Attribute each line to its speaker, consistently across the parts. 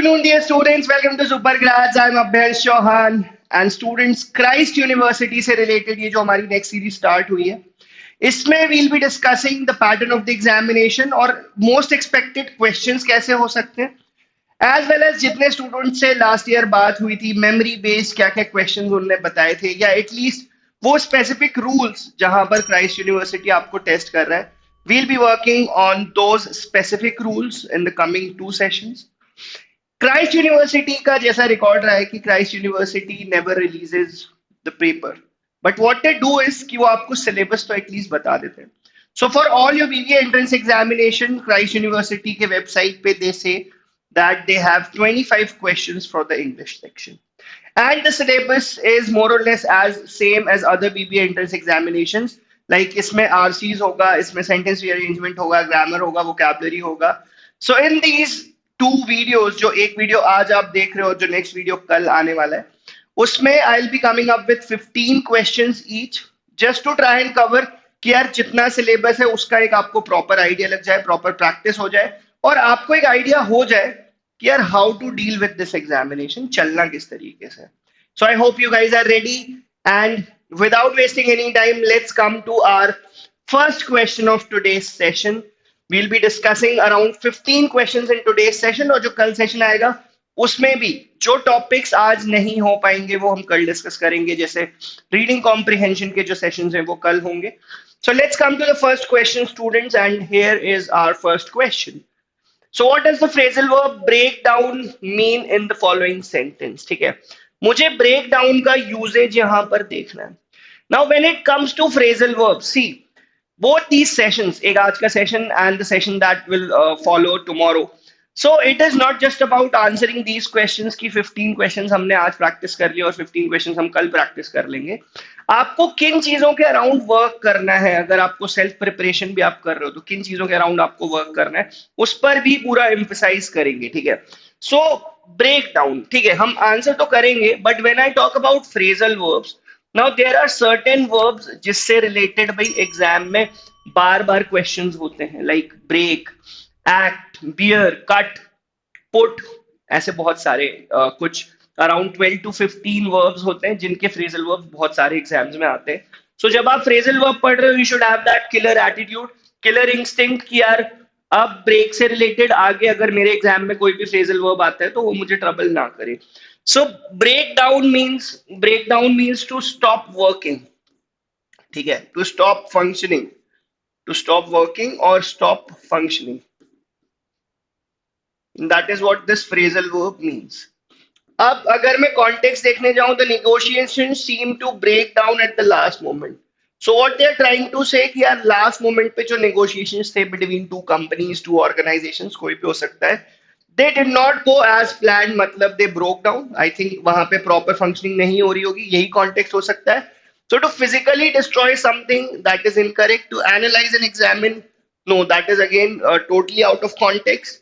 Speaker 1: afternoon, dear students. Welcome to SuperGrads. I'm 𝐈𝐏𝐿 and students Christ University से related ये जो हमारी next series start हुई है, इसमें we'll be discussing the pattern of the examination और most expected questions कैसे हो सकते हैं, as well as जितने students से last year बात हुई थी memory based क्या क्या questions उन्होंने बताए थे या at least वो specific rules जहां पर Christ University आपको test कर रहा है. We'll be working on those specific rules in the coming 2 sessions. Christ university का जैसा रिकॉर्ड रहा है कि Christ university never releases the paper, but what they do is कि वो आपको सिलेबस तो एटलीस्ट बता देते हैं. So for all your BBA entrance examination, Christ university के वेबसाइट पे they say that they have 25 questions for the English section and the syllabus is more or less as same as other BBA entrance examinations. Like इसमें RCs होगा, इसमें sentence rearrangement होगा, grammar होगा, vocabulary होगा. सो in these 2 videos, जो एक video आज आप देख रहे हो, जो नेक्स्ट वीडियो कल आने वाला है, उसमें I will be coming up with 15 questions each, just to try and cover कि यार जितना सिलेबस है उसका एक आपको प्रॉपर आइडिया लग जाए, प्रॉपर प्रैक्टिस हो जाए और आपको एक आइडिया हो जाए कि यार how to deal with this examination, चलना किस तरीके से. So I hope you guys are ready and without wasting any time let's come to our first question of today's session. We'll be discussing around 15 questions in today's session और जो कल session आएगा उसमें भी जो टॉपिक्स आज नहीं हो पाएंगे वो हम कल डिस्कस करेंगे, जैसे रीडिंग कॉम्प्रिहेंशन के जो सेशंस हैं वो कल होंगे. So let's come to the first question, students, and here is our first question. So what does the phrasal verb breakdown mean in the following sentence? ठीक है, मुझे breakdown का यूजेज यहाँ पर देखना है. Now when it comes to phrasal verb, see both these sessions, एक आज का session and the session that will follow tomorrow. So it is not just about answering these questions कि 15 questions हमने आज practice कर लिए और 15 questions हम कल practice कर लेंगे. आपको किन चीजों के अराउंड वर्क करना है, अगर आपको सेल्फ प्रिपरेशन भी आप कर रहे हो तो किन चीजों के अराउंड आपको वर्क करना है, उस पर भी पूरा एम्फसाइज करेंगे. ठीक है, सो ब्रेक डाउन, ठीक है, हम आंसर तो करेंगे, but when I talk about phrasal verbs, now there are certain verbs जिससे रिलेटेड भाई एग्जाम में बार बार क्वेश्चंस होते हैं, like break, act, bear, cut, put, ऐसे बहुत सारे कुछ अराउंड 12 to 15 वर्ब्स होते हैं जिनके फ्रेजल वर्ब्स बहुत सारे एग्जाम्स में आते हैं. सो जब आप फ्रेजल वर्ब पढ़ रहे हो you should have that killer attitude, killer instinct कि यार अब ब्रेक से रिलेटेड आगे अगर मेरे एग्जाम में कोई भी फ्रेजल वर्ब आता है तो वो मुझे ट्रबल ना करे. So breakdown means to stop working. ठीक है, to stop functioning, to stop working or stop functioning. That is what this phrasal verb means. अब अगर मैं context देखने जाऊं, the negotiations seem to break down at the last moment. So what they are trying to say कि यार last moment पे जो negotiations थे between 2 companies, 2 organizations, कोई भी हो सकता है, they did not go as planned, मतलब they broke down. I think वहां पे proper functioning नहीं हो रही होगी, यही context हो सकता है. So to physically destroy something, that is incorrect. To analyze and examine, no, that is again totally out of context.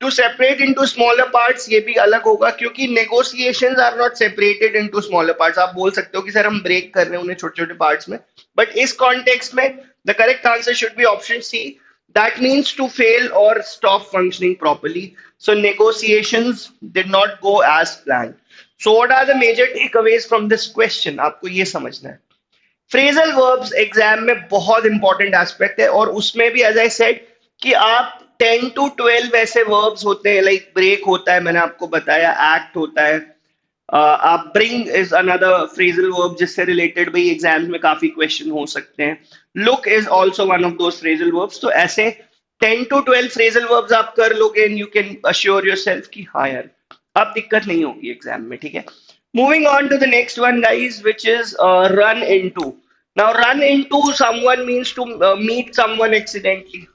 Speaker 1: To separate into smaller parts, ये भी अलग होगा क्योंकि negotiations are not separated into smaller parts. आप बोल सकते हो कि सर हम break कर रहे हैं उन्हें छोटे छोटे parts में, but इस context में the correct answer should be option C. That means to fail or stop functioning properly. So negotiations did not go as planned. So what are the major takeaways from this question? आपको ये समझना है. Phrasal verbs exam में बहुत important aspect है और उसमें भी as I said कि आप 10 to 12 ऐसे verbs होते हैं, लाइक break होता है, मैंने आपको बताया, act होता है, आप bring is another phrasal verb जिससे रिलेटेड भाई एग्जाम्स में काफी क्वेश्चन हो सकते हैं. Look is also one of those phrasal verbs. तो ऐसे 10 to 12 phrasal verbs आप कर लोगे and you can assure yourself कि हाँ यार अब दिक्कत नहीं होगी एग्जाम में. ठीक है, moving on to the next one guys, which is run into. Now run into someone means to meet someone accidentally.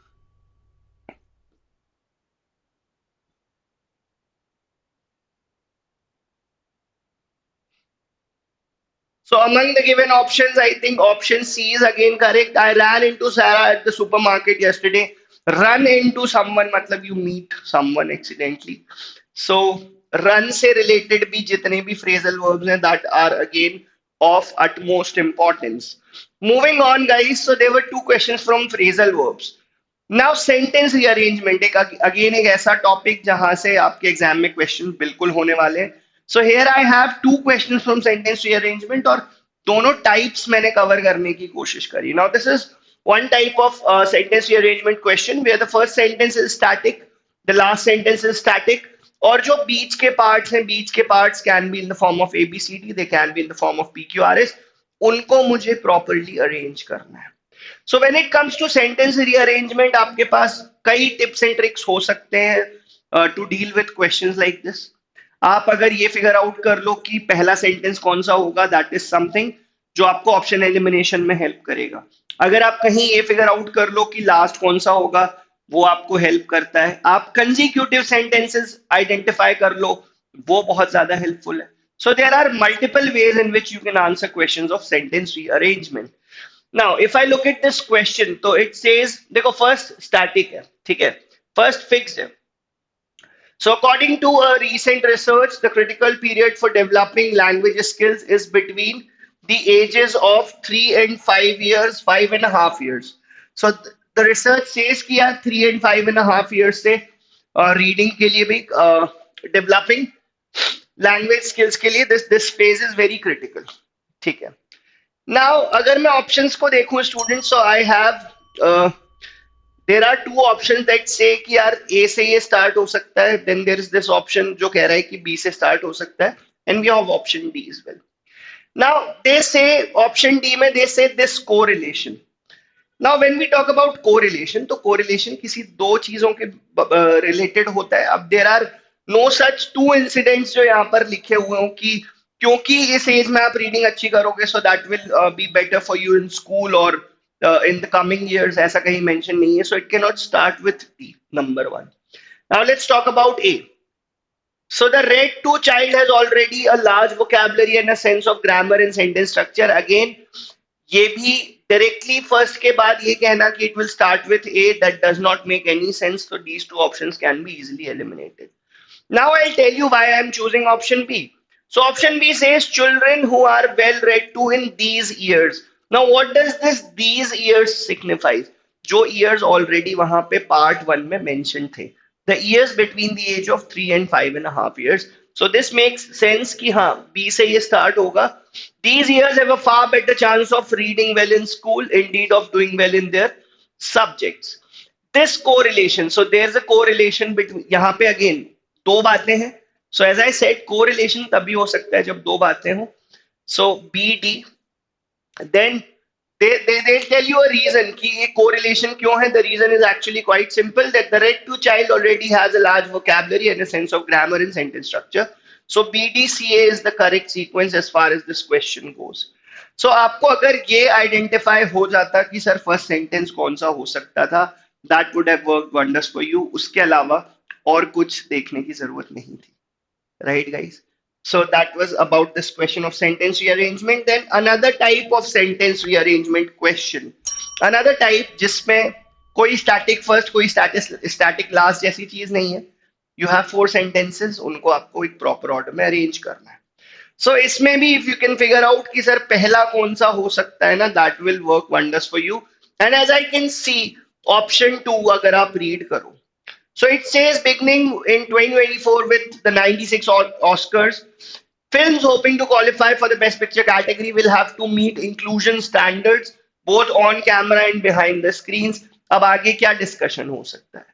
Speaker 1: So among the given options, I think option C is again correct. I ran into Sarah at the supermarket yesterday. Run into someone मतलब you meet someone accidentally. So run से related भी जितने भी phrasal verbs हैं that are again of utmost importance. Moving on guys, so there were 2 questions from phrasal verbs. Now sentence rearrangement एक again एक ऐसा topic जहां से आपके एग्जाम में क्वेश्चन बिल्कुल होने वाले हैं. So here I have two questions from sentence rearrangement और दोनों टाइप्स मैंने कवर करने की कोशिश करी. Now this is one type of sentence rearrangement question where the first sentence is static, the last sentence is static, और जो बीच के पार्ट्स हैं, बीच के parts can be in the form of ABCD, they can be in the form of PQRS, उनको मुझे properly arrange करना है. So when it comes to sentence rearrangement आपके पास कई टिप्स एंड ट्रिक्स हो सकते हैं to deal with questions like this. आप अगर ये फिगर आउट कर लो कि पहला सेंटेंस कौन सा होगा, दैट इज समथिंग जो आपको ऑप्शन एलिमिनेशन में हेल्प करेगा. अगर आप कहीं ये फिगर आउट कर लो कि लास्ट कौन सा होगा, वो आपको हेल्प करता है. आप कंसेक्यूटिव सेंटेंसेस आइडेंटिफाई कर लो, वो बहुत ज्यादा हेल्पफुल है. So there are multiple ways in which you can answer questions of sentence rearrangement. Now if I look at this question तो इट सेज, देखो फर्स्ट स्टैटिक है, ठीक है, फर्स्ट फिक्स्ड है. So according to a recent research, the critical period for developing language skills is between the ages of 3 and 5 years, 5.5 years. So the research says कि यार 3 and 5.5 years से reading के लिए भी developing language skills के लिए this phase is very critical. ठीक है. Now अगर मैं options को देखूं students, so I have there are two options that say कि यार A से ये start हो सकता है, then there is this option जो कह रहा है कि B से start हो सकता है, and we have option D as well. Now they say option D में they say this correlation. Now when we talk about correlation, तो correlation किसी दो चीजों के related होता है. अब there are no such two incidents जो यहाँ पर लिखे हुए हो कि क्योंकि इस एज में आप रीडिंग अच्छी करोगे so that will be better for you in school or in the coming years, ऐसा कहीं mention नहीं है. So it cannot start with D, number one. Now let's talk about A. So the read to child has already a large vocabulary and a sense of grammar and sentence structure. Again, ये भी directly first के बाद ये कहना कि it will start with A, that does not make any sense. So these two options can be easily eliminated. Now I'll tell you why I'm choosing option B. So option B says children who are well read to in these years. Now what does this these years signify? जो years already वहां पे part 1 में mentioned थे, the years between the age of 3 and 5.5 years. So this makes sense कि हाँ B से ये start होगा. These years have a far better chance of reading well in school, indeed of doing well in their subjects. This correlation, so there's a correlation between, यहाँ पे again दो बातें हैं. So as I said, correlation तभी हो सकता है जब दो बातें हो. So BD, then they tell you a reason कि ये correlation क्यों है. The reason is actually quite simple, that the read to child already has a large vocabulary and a sense of grammar and sentence structure. So BDCA is the correct sequence as far as this question goes. So आपको अगर ये identify हो जाता कि sir first sentence कौन सा हो सकता था, that would have worked wonders for you. उसके अलावा और कुछ देखने की जरूरत नहीं थी. Right guys? So that was about this question of sentence rearrangement. Then another type of sentence rearrangement question, another type जिसमें कोई static first कोई static last जैसी चीज नहीं है. You have 4 sentences, उनको आपको एक proper order में arrange करना है. So इसमें भी if you can figure out कि सर पहला कौन सा हो सकता है ना, that will work wonders for you. And as I can see, option 2 अगर आप read करो, so it says beginning in 2024 with the 96 Oscars, films hoping to qualify for the Best Picture category will have to meet inclusion standards both on camera and behind the screens. अब आगे क्या discussion हो सकता है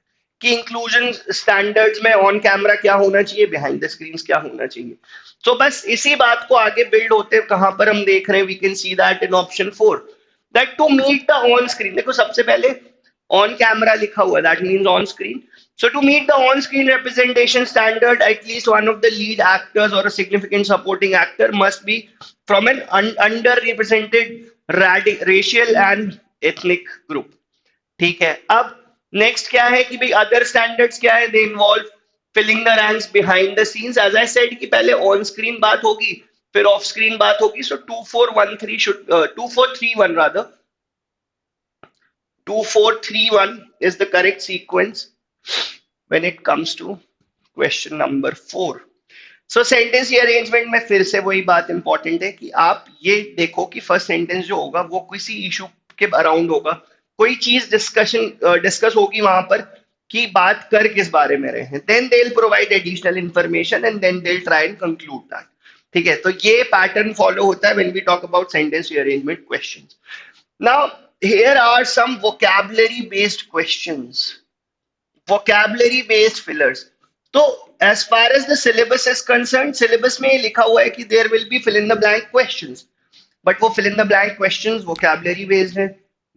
Speaker 1: कि inclusion standards में on camera क्या होना चाहिए, behind the screens क्या होना चाहिए. So बस इसी बात को आगे build होते कहाँ पर हम देख रहे हैं, we can see that in option 4, that to meet the on screen, देखो सबसे पहले on camera लिखा हुआ, that means on screen. So to meet the on-screen representation standard, at least one of the lead actors or a significant supporting actor must be from an underrepresented racial and ethnic group. ठीक है. अब next क्या है कि भाई other standards क्या है, they involve filling the ranks behind the scenes. As I said कि पहले on-screen बात होगी, फिर off-screen बात होगी. So 2413 should 2431 rather 2431 is the correct sequence when it comes to question number 4. So sentence rearrangement में फिर से वही बात important है कि आप ये देखो कि first sentence जो होगा वो किसी issue के अराउंड होगा, कोई चीज डिस्कस होगी वहां पर कि बात कर किस बारे में रहे हैं, then they will provide additional information and then they will try and conclude that. ठीक है, तो ये पैटर्न फॉलो होता है when we talk about sentence rearrangement questions. Now here are some vocabulary based questions, vocabulary based fillers. तो as far as the syllabus is concern, syllabus में लिखा हुआ है कि there will be fill in the blank questions, but वो fill in the blank questions vocabulary based है,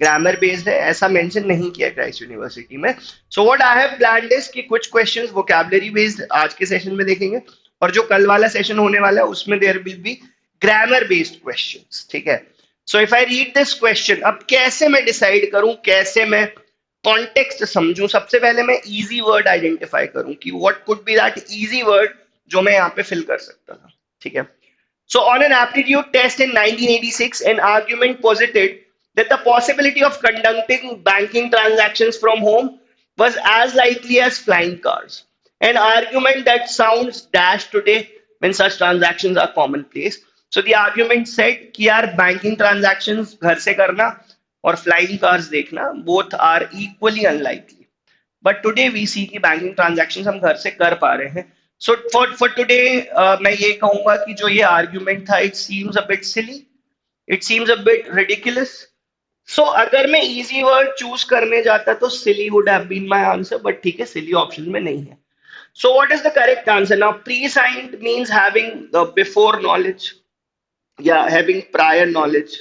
Speaker 1: grammar based है, ऐसा मेंशन नहीं किया क्राइस्ट यूनिवर्सिटी में। So what I have planned is कि कुछ क्वेश्चंस वोकैबुलरी बेस्ड आज के सेशन में देखेंगे, और जो कल वाला सेशन होने वाला है उसमें there will be grammar based questions. ठीक है, so if I read this question, अब कैसे मैं डिसाइड करूं, कैसे मैं कॉन्टेक्स्ट समझूं? सबसे पहले मैं इजी वर्ड आइडेंटिफाई करूं कि what could be that easy word जो मैं यहाँ पे फिल कर सकता था। ठीक है, so on an aptitude test in 1986, an argument posited that the possibility of conducting banking transactions from home was as likely as flying cars. An argument that sounds dash today when such transactions are commonplace. So the argument said कि यार banking transactions घर से करना और flying cars देखना both are equally unlikely. But today we see कि banking transactions हम घर से कर पा रहे हैं. So for today मैं ये कहूंगा कि जो ये argument था, it seems a bit silly, it seems a bit ridiculous. So अगर मैं easy word choose करने जाता तो silly would have been my answer, but ठीक है, silly option में नहीं है. So what is the correct answer? Now prescient means having the before knowledge, yeah, having prior knowledge.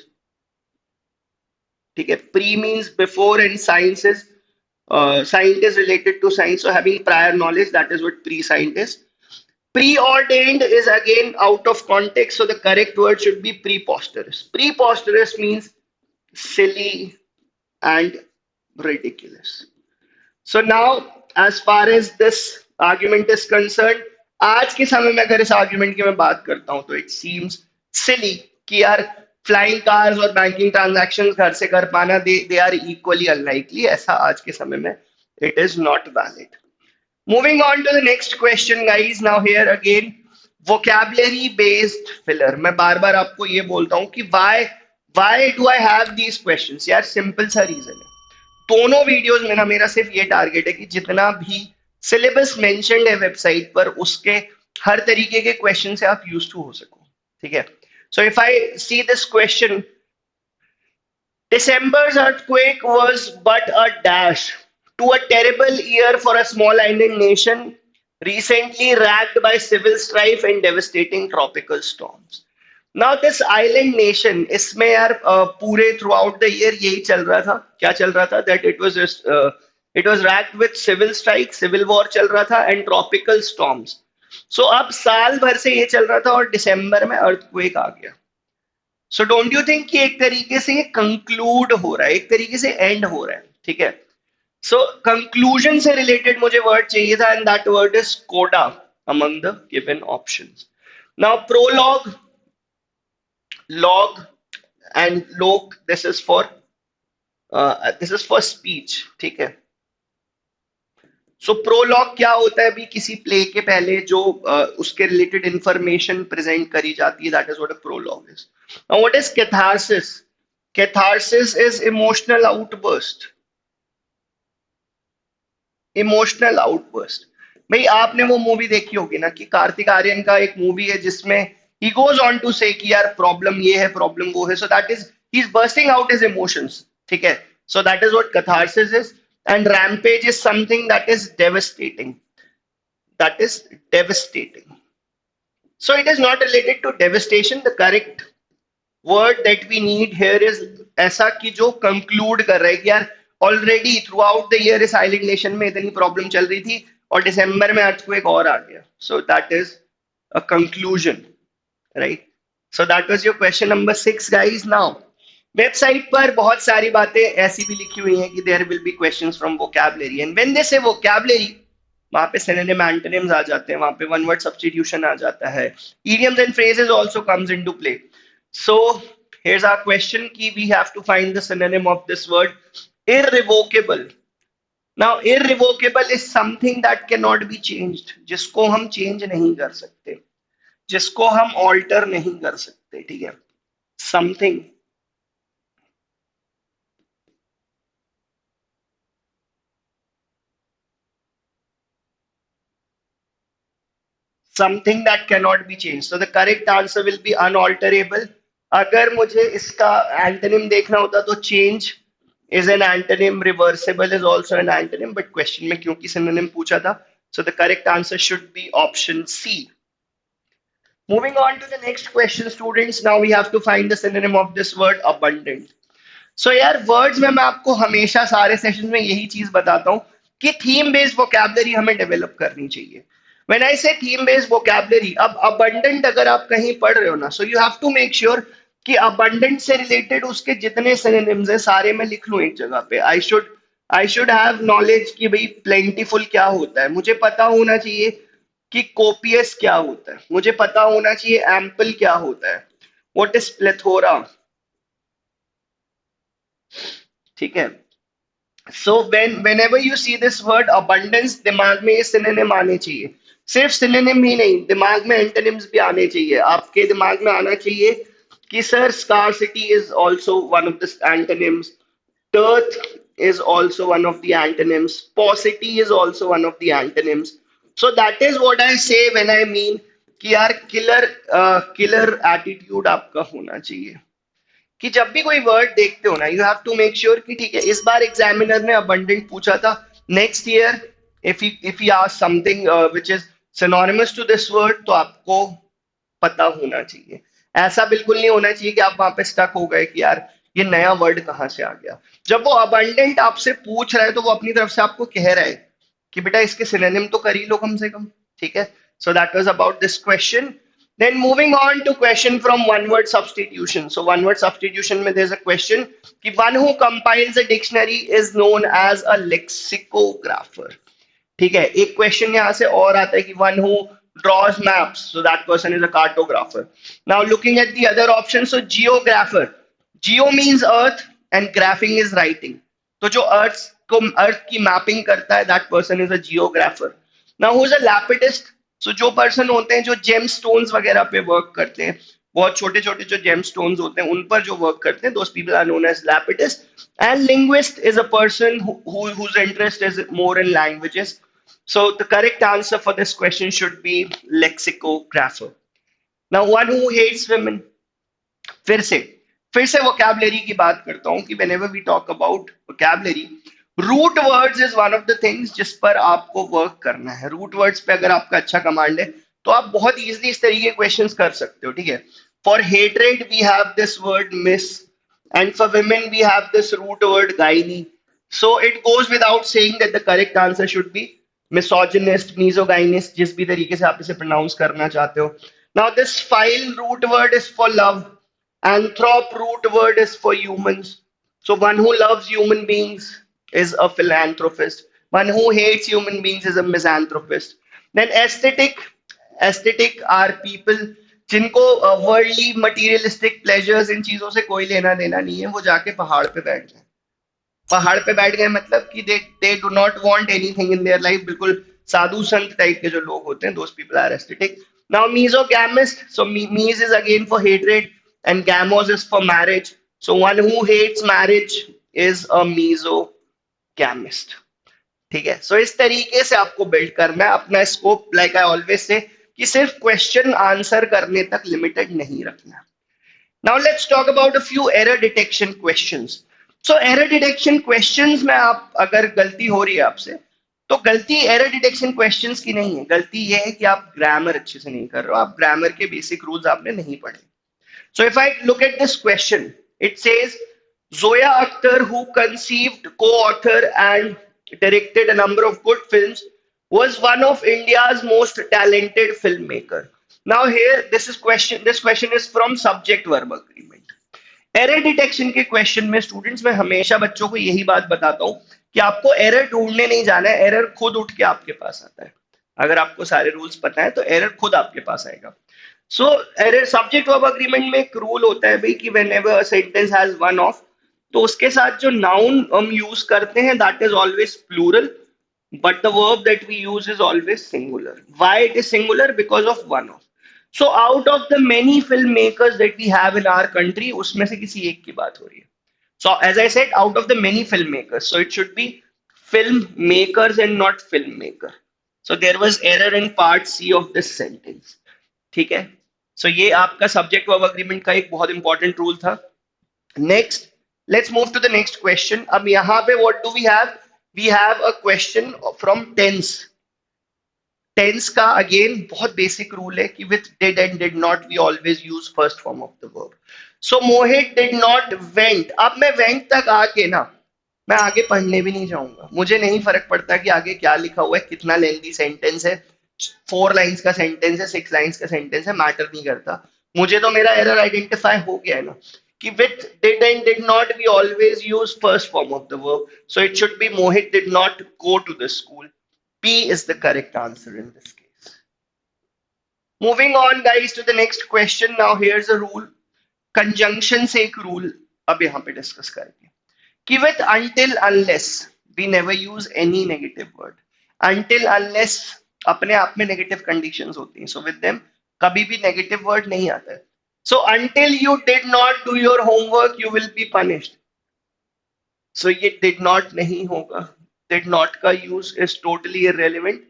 Speaker 1: ठीक है, pre means before and science is science is related to science, so having prior knowledge, that is what prescient is. Preordained is again out of context, so the correct word should be preposterous. Preposterous means silly and ridiculous. So now, as far as this argument is concerned, आज के समय में अगर इस argument की मैं बात करता हूं तो इट सीम्स सिली कि यार फ्लाइंग कार्स और बैंकिंग ट्रांजैक्शंस घर से कर पाना दे आर इक्वली अनलाइकली, ऐसा आज के समय में it is not valid. Moving on to the next question, guys. Now here again, vocabulary based filler. मैं बार बार आपको ये बोलता हूँ कि why do I have these questions? यार सिंपल सा रीजन है, दोनों वीडियोस में ना मेरा सिर्फ ये टारगेट है कि जितना भी सिलेबस मेंशन्ड है वेबसाइट पर उसके हर तरीके के क्वेश्चन से आप यूज टू हो सको. ठीक है, so if I see this question, December's earthquake was but a dash to a terrible year for a small island nation recently racked by civil strife and devastating tropical storms. Now this island nation, इसमें यार पूरे throughout the year यही चल रहा था. क्या चल रहा था? That it was racked with civil strike, civil war चल रहा था and tropical storms. So अब साल भर से ये चल रहा था और दिसंबर में earthquake आ गया. So don't you think कि एक तरीके से ये conclude हो रहा है, एक तरीके से end हो रहा है. ठीक है, so conclusion से related मुझे word चाहिए था and that word is coda among the given options. Now prologue, log and loc, this is for speech. ठीक है, सो प्रोलॉग क्या होता है? अभी किसी प्ले के पहले जो उसके रिलेटेड इंफॉर्मेशन प्रेजेंट करी जाती है, that is what a prologue is. Now what is catharsis? Catharsis is emotional outburst. Emotional outburst, भाई आपने वो मूवी देखी होगी ना कि कार्तिक आर्यन का एक मूवी है जिसमें ही गोज ऑन टू से कि यार प्रॉब्लम ये है, प्रॉब्लम वो है, so that is he is bursting out his emotions. ठीक है, so that is what catharsis is. And rampage is something that is devastating, that is devastating. So it is not related to devastation. The correct word that we need here is ऐसा कि जो conclude कर रहा है कि यार already throughout the year इस island nation में इतनी प्रॉब्लम चल रही थी और दिसंबर में earthquake और आ गया. So that is a conclusion, right? So that was your question number 6, guys. Now website पर बहुत सारी बातें ऐसी भी लिखी हुई हैं कि there will be questions from vocabulary, and when they say vocabulary वहां पे सिनोनिम एंटोनिम्स आ जाते हैं, वहां पे वन वर्ड सब्स्टिट्यूशन आ जाता है, idioms and phrases also comes into play. So here's our question कि we have to find the synonym of this word irrevocable. Now irrevocable is something that can not be changed, जिसको हम change नहीं कर सकते, जिसको हम alter नहीं कर सकते. ठीक है, something something that cannot be changed. So the correct answer will be unalterable. अगर मुझे इसका antonym देखना होता तो change is an antonym, reversible is also an antonym, but question में क्योंकि synonym पूछा था, so the correct answer should be option C. Moving on to the next question, students. Now we have to find the synonym of this word abundant. सो यार words में मैं आपको हमेशा सारे सेशन में यही चीज बताता हूँ कि थीम बेस्ड वोकैबुलरी हमें डेवलप करनी चाहिए. When I say theme based vocabulary, अब अबंडेंट अगर आप कहीं पढ़ रहे हो ना, so you have to make sure कि अबंडेंट से रिलेटेड उसके जितने सिनोनिम्स है सारे मैं लिख लूं एक जगह पे. आई शुड हैव नॉलेज कि भाई प्लेंटीफुल क्या होता है, मुझे पता होना चाहिए कि कोपियस क्या होता है, मुझे पता होना चाहिए एम्पल क्या होता है, व्हाट इज प्लेथोरा. ठीक है. सो whenever you see this word abundance, दिमाग में ये सिनोनिम आने चाहिए. सिर्फ सिनोनिम ही नहीं, दिमाग में एंटोनिम्स भी आने चाहिए. आपके दिमाग में आना चाहिए कि sir scarcity is also one of the antonyms, dearth is also one of the antonyms, paucity is also one of the antonyms. So that is what I say when I mean कि यार killer attitude आपका होना चाहिए. कि जब भी कोई word देखते हो ना, you have to make sure कि ठीक है, इस बार एग्जामिनर ने अबंडेंट पूछा था, next year if he ask something which is synonymous to this word, तो आपको पता होना चाहिए. ऐसा बिल्कुल नहीं होना चाहिए कि आप वहां पे स्टक हो गए कि यार ये नया वर्ड कहाँ से आ गया. जब वो अबंडेंट आपसे पूछ रहा है तो वो अपनी तरफ से आपको कह रहा है कि बेटा इसके सिनोनिम तो कर ही लो कम से कम. ठीक है. So that was about this question. Then moving on to question from one word substitution. So one word substitution में there's a question कि one who compiles a dictionary is known as a lexicographer. ठीक है. एक question यहाँ से और आता है कि one who draws maps, so that person is a cartographer. Now looking at the other options, so geographer, geo means earth and graphing is writing. तो जो अर्थ की मैपिंग करता है, that person is a geographer. Now who's a lapidist? सो जो person होते हैं जो GeM stones वगैरह पे वर्क करते हैं, बहुत छोटे छोटे जो जेम स्टोन्स होते हैं उन पर जो वर्क करते हैं, those people are known as lapidist. And linguist is a person whose interest is more in languages. So the correct answer for this question should be lexicographer. Now one who hates women, फिर से vocabulary की बात करता हूं कि whenever we talk about vocabulary, root words is one of the things जिस पर आपको वर्क करना है. रूट वर्ड्स पे अगर आपका अच्छा कमांड है तो आप बहुत इजीली इस तरीके के क्वेश्चंस कर सकते हो. ठीक है. For hatred we have this word mis, and for women we have this root word gyne. So it goes without saying that the correct answer should be misogynist, misogynist, जिस भी तरीके से आप इसे प्रोनाउंस करना चाहते हो. Now this phil root word is for love, anthrop root word is for humans. So one who loves human beings is a philanthropist. One who hates human beings is a misanthropist. Then aesthetic are people जिनको worldly materialistic pleasures इन चीजों से कोई लेना देना नहीं है, वो जाके पहाड़ पे बैठ गए. पहाड़ पे बैठ गए मतलब कि they do not want anything in their life. बिल्कुल साधु संत टाइप के जो लोग होते हैं, those people are aesthetic. Now mesogamist, so mes is again for hatred and gamos is for marriage. So one who hates marriage is a meso chemist. ठीक है. सो इस तरीके से आपको बिल्ड करना है अपना scope. Like I always say कि सिर्फ क्वेश्चन आंसर करने तक लिमिटेड नहीं रखना. Now let's talk about a few error detection questions. So error detection questions में आप अगर गलती हो रही है आपसे, तो गलती एरर डिटेक्शन क्वेश्चंस की नहीं है, गलती ये है कि आप ग्रामर अच्छे से नहीं कर रहे हो, आप ग्रामर के बेसिक रूल्स आपने नहीं पढ़े. सो if I look at this question, it says Zoya Akhtar, who conceived, co-authored and directed a number of good films, was one of India's most talented filmmaker. Now here, this question is from subject verb agreement. Error detection के question में students, मैं हमेशा बच्चों को यही बात बताता हूँ कि आपको error ढूंढने नहीं जाना है, error खुद उठ के आपके पास आता है. अगर आपको सारे रूल्स पता है तो error खुद आपके पास आएगा. So error subject verb agreement में एक रूल होता है भाई कि whenever a sentence has one of, तो उसके साथ जो नाउन हम यूज करते हैं that is always plural, but the verb that we use is always singular. Why it is singular? Because of one of. So out of the many film makers that we have in our country, उसमें से किसी एक की बात हो रही है. So as I said, out of the many film makers, so it should be film makers and not film maker. So there was error in part C of this sentence. ठीक है? So ये आपका subject verb agreement का एक बहुत important rule था. Next, let's move to the next question. अब यहाँ पे what do we have? We have a question from tense. Tense का again बहुत basic rule है कि with did and did not we always use first form of the verb. So Mohit did not went. अब मैं went तक आके ना मैं आगे पढ़ने भी नहीं जाऊंगा. मुझे नहीं फर्क पड़ता कि आगे क्या लिखा हुआ है, कितना लेंथी सेंटेंस है, 4 लाइंस का सेंटेंस है, 6 लाइंस का सेंटेंस है, मैटर नहीं करता. मुझे तो मेरा एरर आइडेंटिफाई हो गया है ना कि with did and did not we always use first form of the verb. So it should be Mohit did not go to the school. P is the correct answer in this case. Moving on guys to the next question. Now here's a rule. Conjunction से एक rule अब यहाँ पे discuss करेंगे कि with until unless we never use any negative word. Until unless अपने आप में negative conditions होती हैं. So with them कभी भी negative word नहीं आता है. So until you did not do your homework, you will be punished. So ये did not नहीं होगा. Did not का use is totally irrelevant.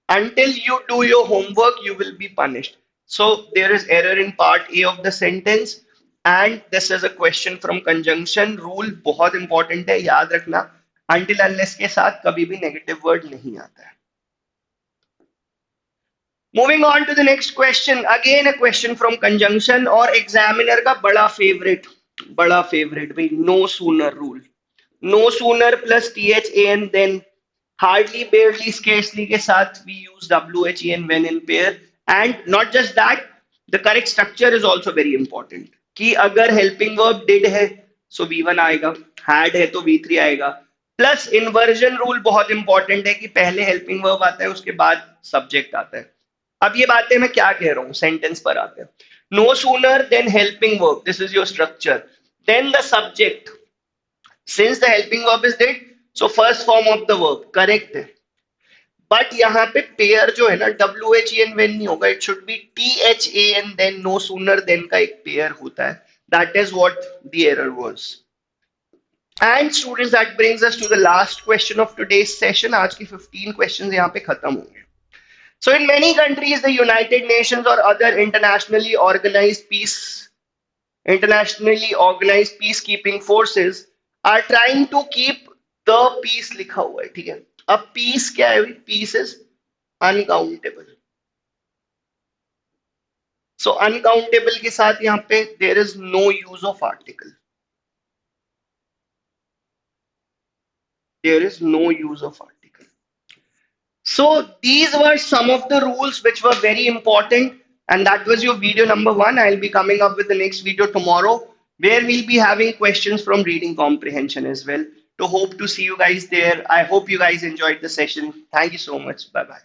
Speaker 1: Until you do your homework, you will be punished. So there is error in part A of the sentence. And this is a question from conjunction. Rule बहुत important है, याद रखना. Until unless के साथ कभी भी negative word नहीं आता है. Moving on to the next question. Again a question from conjunction और examiner का बड़ा favorite भाई no sooner rule. No sooner plus THAN then hardly, barely, scarcely के साथ we use WHEN when in pair. And not just that, the correct structure is also very important. कि अगर helping verb did है so V1 आएगा, had है तो V3 आएगा. Plus inversion rule बहुत important है कि पहले helping verb आता है उसके बाद subject आता है. अब ये बातें मैं क्या कह रहा हूँ, सेंटेंस पर आते हैं. No sooner than helping verb, this is your structure, then the subject. Since the helping verb is did, so first form of the verb, correct है. बट यहाँ पे पेयर जो है ना WHEN when नहीं होगा, it should be THAN then no sooner than का एक पेयर होता है. That is what the error was. And students, that brings us to the last question of today's session. आज की 15 questions यहाँ पे खत्म होंगे. So in many countries, the United Nations or other internationally organized peacekeeping forces are trying to keep the peace लिखा हुआ है, ठीक है. अब peace क्या है? Peace is uncountable. So uncountable के साथ यहाँ पे there is no use of article. There is no use of article. So these were some of the rules which were very important, and that was your video number 1. I'll be coming up with the next video tomorrow where we'll be having questions from reading comprehension as well. To hope to see you guys there. I hope you guys enjoyed the session. Thank you so much. Bye bye.